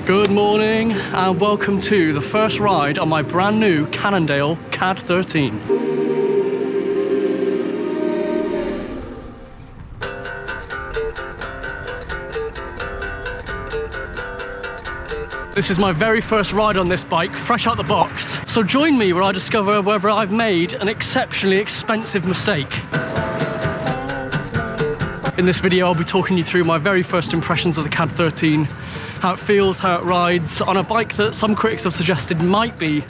Good morning and welcome to the first ride on my brand new Cannondale CAAD13. This is my very first ride on this bike, fresh out the box. So join me where I discover whether I've made an exceptionally expensive mistake. In this video, I'll be talking you through my very first impressions of the CAAD13, how it feels, how it rides, on a bike that some critics have suggested might be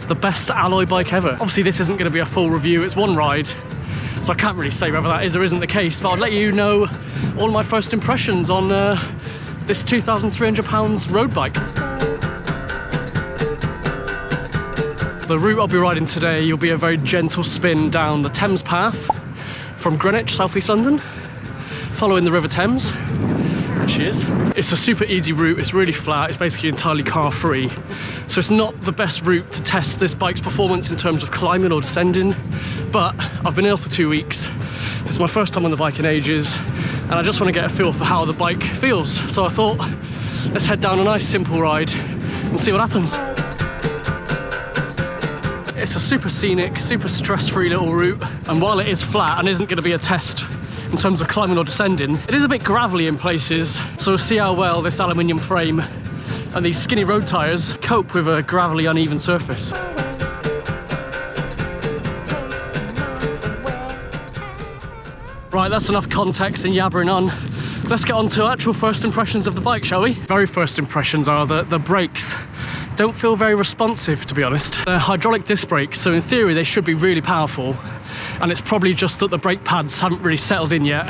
the best alloy bike ever. Obviously, this isn't going to be a full review, it's one ride, so I can't really say whether that is or isn't the case, but I'll let you know all my first impressions on this £2,300 road bike. The route I'll be riding today will be a very gentle spin down the Thames path from Greenwich, South East London, following the River Thames. There she is. It's a super easy route, it's really flat, it's basically entirely car free. So it's not the best route to test this bike's performance in terms of climbing or descending, but I've been ill for 2 weeks. This is my first time on the bike in ages, and I just want to get a feel for how the bike feels. So I thought, let's head down a nice simple ride and see what happens. It's a super scenic, super stress-free little route, and while it is flat and isn't going to be a test in terms of climbing or descending, it is a bit gravelly in places, so we'll see how well this aluminium frame and these skinny road tyres cope with a gravelly, uneven surface. Right, that's enough context and yabbering on. Let's get on to actual first impressions of the bike, shall we? Very first impressions are that the brakes don't feel very responsive, to be honest. They're hydraulic disc brakes, so in theory they should be really powerful, and it's probably just that the brake pads haven't really settled in yet,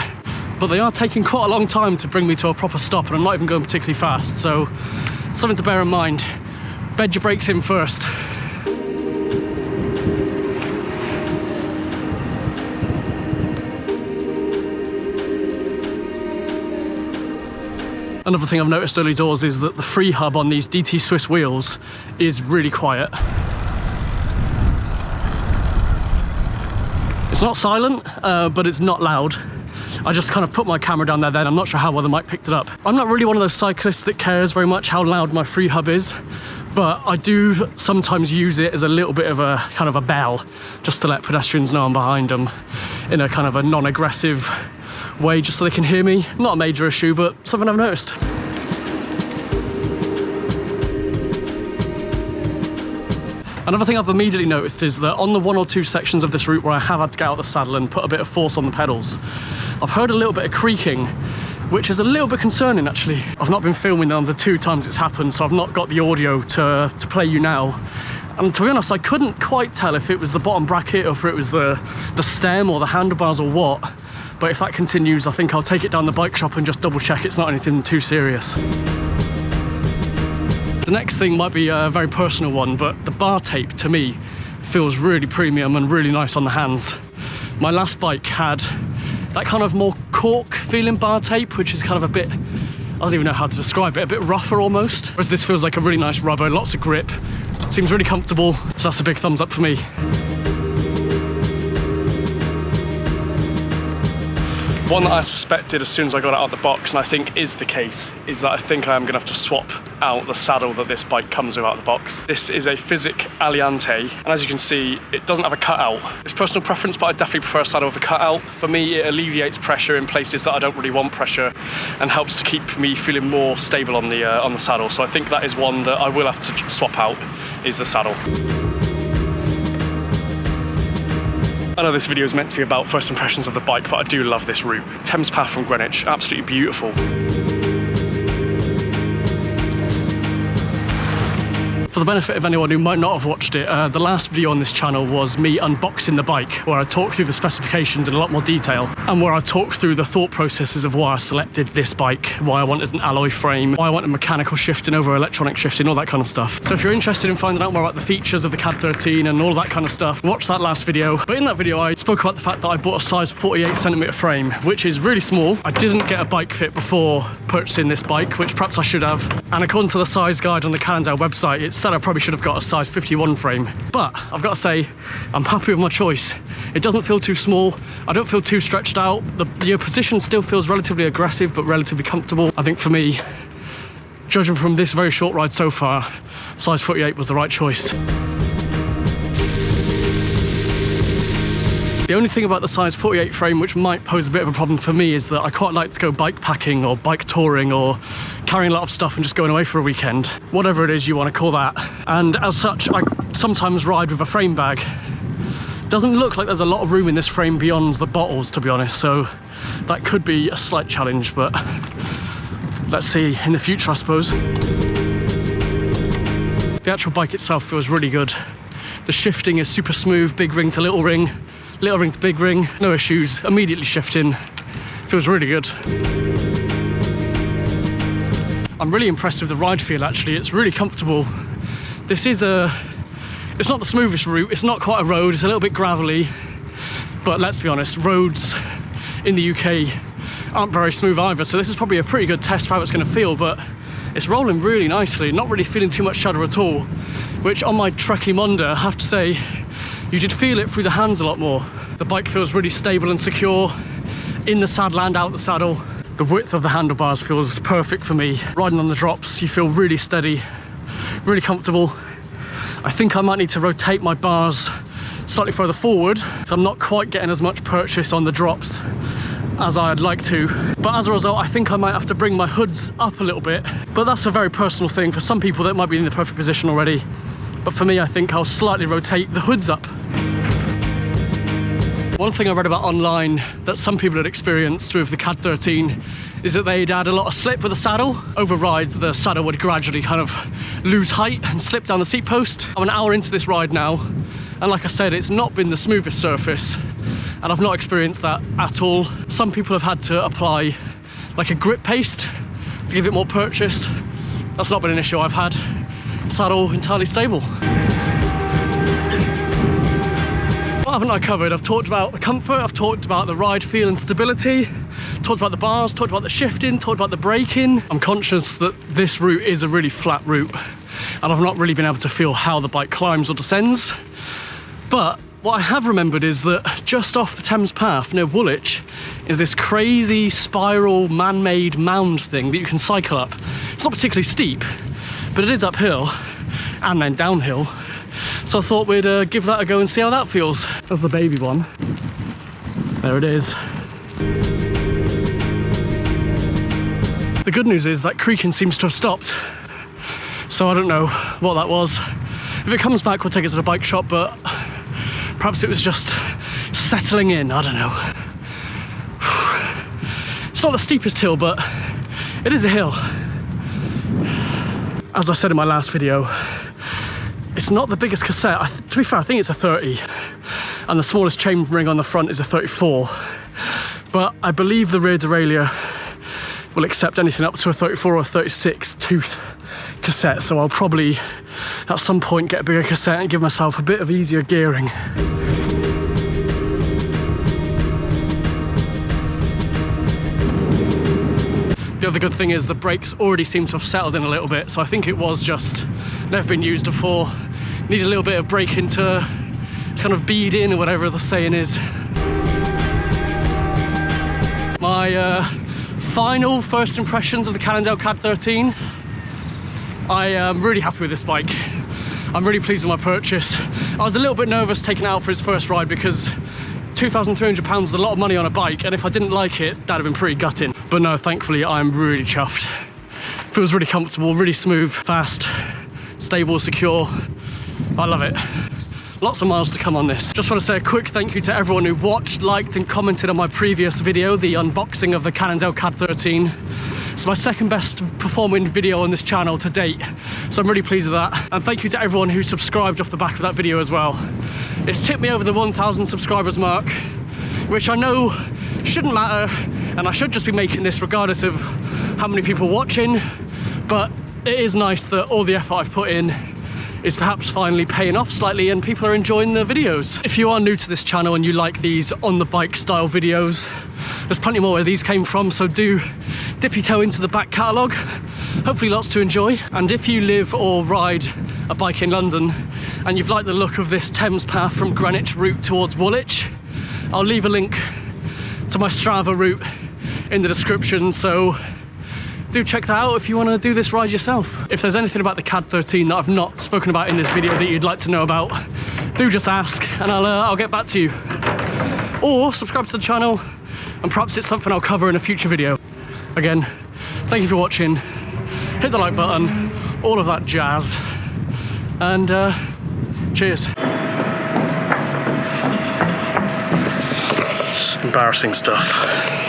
but they are taking quite a long time to bring me to a proper stop, and I'm not even going particularly fast, so something to bear in mind. Bed your brakes in first. Another thing I've noticed early doors is that the free hub on these DT Swiss wheels is really quiet. It's not silent, but it's not loud. I just kind of put my camera down there then, I'm not sure how well the mic picked it up. I'm not really one of those cyclists that cares very much how loud my free hub is, but I do sometimes use it as a little bit of a kind of a bell, just to let pedestrians know I'm behind them in a kind of a non-aggressive way, just so they can hear me. Not a major issue, but something I've noticed. Another thing I've immediately noticed is that on the one or two sections of this route where I have had to get out of the saddle and put a bit of force on the pedals, I've heard a little bit of creaking, which is a little bit concerning actually. I've not been filming them the 2 times it's happened, so I've not got the audio to play you now. And to be honest, I couldn't quite tell if it was the bottom bracket or if it was the stem or the handlebars or what. But if that continues, I think I'll take it down the bike shop and just double check it's not anything too serious. The next thing might be a very personal one, but the bar tape to me feels really premium and really nice on the hands. My last bike had that kind of more cork feeling bar tape, which is kind of a bit, I don't even know how to describe it, a bit rougher almost. Whereas this feels like a really nice rubber, lots of grip, seems really comfortable, so that's a big thumbs up for me. One that I suspected as soon as I got it out of the box, and I think is the case, is that I think I am going to have to swap out the saddle that this bike comes with out of the box. This is a Physic Aliante, and as you can see, it doesn't have a cutout. It's personal preference, but I definitely prefer a saddle with a cutout. For me, it alleviates pressure in places that I don't really want pressure, and helps to keep me feeling more stable on the saddle. So I think that is one that I will have to swap out, is the saddle. I know this video is meant to be about first impressions of the bike, but I do love this route. Thames Path from Greenwich, absolutely beautiful. For the benefit of anyone who might not have watched it, the last video on this channel was me unboxing the bike, where I talked through the specifications in a lot more detail, and where I talked through the thought processes of why I selected this bike, why I wanted an alloy frame, why I wanted mechanical shifting over electronic shifting, all that kind of stuff. So if you're interested in finding out more about the features of the CAAD13 and all that kind of stuff, watch that last video. But in that video, I spoke about the fact that I bought a size 48cm frame, which is really small. I didn't get a bike fit before purchasing this bike, which perhaps I should have. And according to the size guide on the Cannondale website, it said I probably should have got a size 51 frame. But I've got to say, I'm happy with my choice. It doesn't feel too small. I don't feel too stretched out. Your position still feels relatively aggressive, but relatively comfortable. I think for me, judging from this very short ride so far, size 48 was the right choice. The only thing about the size 48 frame which might pose a bit of a problem for me is that I quite like to go bike packing or bike touring or carrying a lot of stuff and just going away for a weekend, whatever it is you want to call that. And as such, I sometimes ride with a frame bag. Doesn't look like there's a lot of room in this frame beyond the bottles, to be honest, so that could be a slight challenge, but let's see in the future, I suppose. The actual bike itself feels really good. The shifting is super smooth, big ring to little ring to big ring, no issues, immediately shifting, feels really good. I'm really impressed with the ride feel actually, it's really comfortable. This is it's not the smoothest route, it's not quite a road, it's a little bit gravelly, but let's be honest, roads in the UK aren't very smooth either, so this is probably a pretty good test for how it's going to feel, but it's rolling really nicely, not really feeling too much shudder at all, which on my Trekkie Monda, I have to say, you did feel it through the hands a lot more. The bike feels really stable and secure, in the saddle and out the saddle. The width of the handlebars feels perfect for me. Riding on the drops, you feel really steady, really comfortable. I think I might need to rotate my bars slightly further forward, so I'm not quite getting as much purchase on the drops as I'd like to. But as a result, I think I might have to bring my hoods up a little bit. But that's a very personal thing. For some people, that might be in the perfect position already. But for me, I think I'll slightly rotate the hoods up. One thing I read about online that some people had experienced with the CAAD13 is that they'd add a lot of slip with the saddle. Over rides, the saddle would gradually kind of lose height and slip down the seat post. I'm an hour into this ride now, and like I said, it's not been the smoothest surface, and I've not experienced that at all. Some people have had to apply like a grip paste to give it more purchase. That's not been an issue I've had. Saddle entirely stable. What haven't I covered? I've talked about the comfort, I've talked about the ride feel and stability, talked about the bars, talked about the shifting, talked about the braking. I'm conscious that this route is a really flat route, and I've not really been able to feel how the bike climbs or descends. But what I have remembered is that just off the Thames path near Woolwich is this crazy spiral man-made mound thing that you can cycle up. It's not particularly steep, but it is uphill and then downhill. So I thought we'd give that a go and see how that feels. That's the baby one. There it is. The good news is that creaking seems to have stopped. So I don't know what that was. If it comes back, we'll take it to the bike shop, but perhaps it was just settling in, I don't know. It's not the steepest hill, but it is a hill. As I said in my last video, it's not the biggest cassette. To be fair, I think it's a 30, and the smallest chain ring on the front is a 34. But I believe the rear derailleur will accept anything up to a 34 or a 36 tooth cassette, so I'll probably at some point get a bigger cassette and give myself a bit of easier gearing. The other good thing is the brakes already seem to have settled in a little bit, so I think it was just never been used before. Need a little bit of braking to kind of bead in, or whatever the saying is. My final first impressions of the Cannondale CAAD13. I am really happy with this bike. I'm really pleased with my purchase. I was a little bit nervous taking it out for its first ride because £2,300 is a lot of money on a bike, and if I didn't like it, that'd have been pretty gutting. But no, thankfully, I'm really chuffed. Feels really comfortable, really smooth, fast, stable, secure. I love it. Lots of miles to come on this. Just want to say a quick thank you to everyone who watched, liked and commented on my previous video, the unboxing of the Cannondale CAAD13. It's my second best performing video on this channel to date, so I'm really pleased with that. And thank you to everyone who subscribed off the back of that video as well. It's tipped me over the 1,000 subscribers mark, which I know shouldn't matter, and I should just be making this regardless of how many people are watching, but it is nice that all the effort I've put in is perhaps finally paying off slightly and people are enjoying the videos. If you are new to this channel and you like these on the bike style videos, there's plenty more where these came from, so do dip your toe into the back catalogue. Hopefully lots to enjoy. And if you live or ride a bike in London and you've liked the look of this Thames path from Greenwich route towards Woolwich, I'll leave a link to my Strava route in the description, so do check that out if you want to do this ride yourself. If there's anything about the CAAD13 that I've not spoken about in this video that you'd like to know about, do just ask and I'll get back to you. Or subscribe to the channel and perhaps it's something I'll cover in a future video. Again, thank you for watching. Hit the like button, all of that jazz, and cheers. Embarrassing stuff.